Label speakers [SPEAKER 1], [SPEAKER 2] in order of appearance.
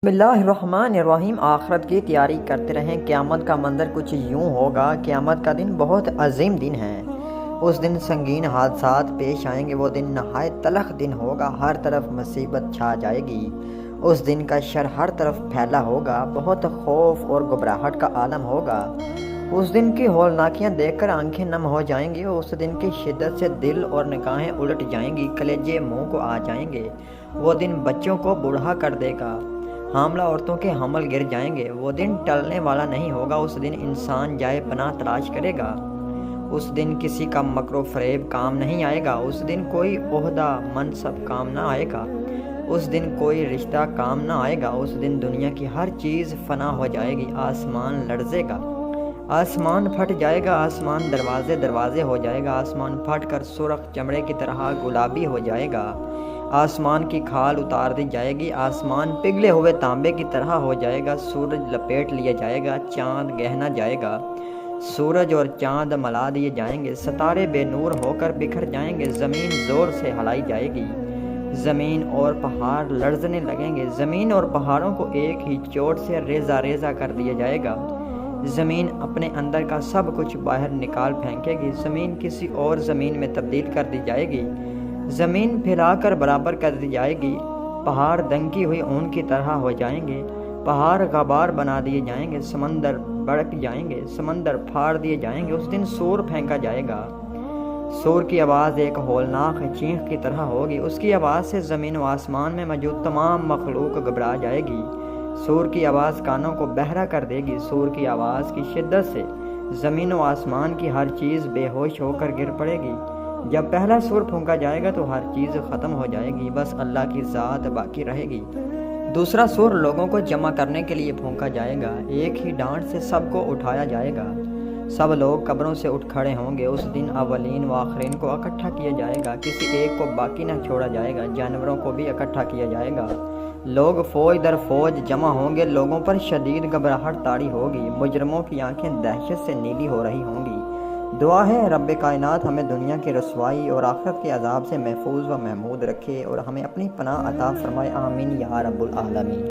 [SPEAKER 1] بسم اللہ الرحمن الرحیم۔ آخرت کی تیاری کرتے رہیں، قیامت کا منظر کچھ یوں ہوگا۔ قیامت کا دن بہت عظیم دن ہے۔ اس دن سنگین حادثات پیش آئیں گے۔ وہ دن نہایت تلخ دن ہوگا، ہر طرف مصیبت چھا جائے گی۔ اس دن کا شر ہر طرف پھیلا ہوگا، بہت خوف اور گھبراہٹ کا عالم ہوگا۔ اس دن کی ہولناکیاں دیکھ کر آنکھیں نم ہو جائیں گی۔ اس دن کی شدت سے دل اور نگاہیں الٹ جائیں گی، کلیجے منہ کو آ جائیں گے۔ وہ دن بچوں کو بوڑھا کر دے گا، حاملہ عورتوں کے حمل گر جائیں گے۔ وہ دن ٹلنے والا نہیں ہوگا۔ اس دن انسان جائے پناہ تلاش کرے گا۔ اس دن کسی کا مکر و فریب کام نہیں آئے گا۔ اس دن کوئی عہدہ منصب کام نہ آئے گا۔ اس دن کوئی رشتہ کام نہ آئے گا۔ اس دن دنیا کی ہر چیز فنا ہو جائے گی۔ آسمان لرزے گا، آسمان پھٹ جائے گا، آسمان دروازے ہو جائے گا، آسمان پھٹ کر سرخ چمڑے کی طرح گلابی ہو جائے گا۔ آسمان کی کھال اتار دی جائے گی، آسمان پگھلے ہوئے تانبے کی طرح ہو جائے گا۔ سورج لپیٹ لیا جائے گا، چاند گہنا جائے گا، سورج اور چاند ملا دیے جائیں گے، ستارے بے نور ہو کر بکھر جائیں گے۔ زمین زور سے ہلائی جائے گی، زمین اور پہاڑ لرزنے لگیں گے۔ زمین اور پہاڑوں کو ایک ہی چوٹ سے ریزہ ریزہ کر دیا جائے گا۔ زمین اپنے اندر کا سب کچھ باہر نکال پھینکے گی۔ زمین کسی اور زمین میں تبدیل کر دی جائے گی، زمین پھیلا کر برابر کر دی جائے گی۔ پہاڑ دھنکی ہوئی اون کی طرح ہو جائیں گے، پہاڑ غبار بنا دیے جائیں گے، سمندر بڑک جائیں گے، سمندر پھاڑ دیے جائیں گے۔ اس دن سور پھینکا جائے گا، سور کی آواز ایک ہولناک چینخ کی طرح ہوگی۔ اس کی آواز سے زمین و آسمان میں موجود تمام مخلوق گھبرا جائے گی۔ سور کی آواز کانوں کو بہرا کر دے گی۔ سور کی آواز کی شدت سے زمین و آسمان کی ہر چیز بے ہوش ہو کر گر پڑے گی۔ جب پہلا سور پھونکا جائے گا تو ہر چیز ختم ہو جائے گی، بس اللہ کی ذات باقی رہے گی۔ دوسرا سور لوگوں کو جمع کرنے کے لیے پھونکا جائے گا، ایک ہی ڈانٹ سے سب کو اٹھایا جائے گا۔ سب لوگ قبروں سے اٹھ کھڑے ہوں گے۔ اس دن اولین و آخرین کو اکٹھا کیا جائے گا، کسی ایک کو باقی نہ چھوڑا جائے گا۔ جانوروں کو بھی اکٹھا کیا جائے گا۔ لوگ فوج در فوج جمع ہوں گے، لوگوں پر شدید گھبراہٹ طاری ہوگی، مجرموں کی آنکھیں دہشت سے نیلی ہو رہی ہوں گی۔ دعا ہے رب کائنات ہمیں دنیا کی رسوائی اور آخرت کے عذاب سے محفوظ و محمود رکھے اور ہمیں اپنی پناہ عطا فرمائے، آمین یا رب العالمین۔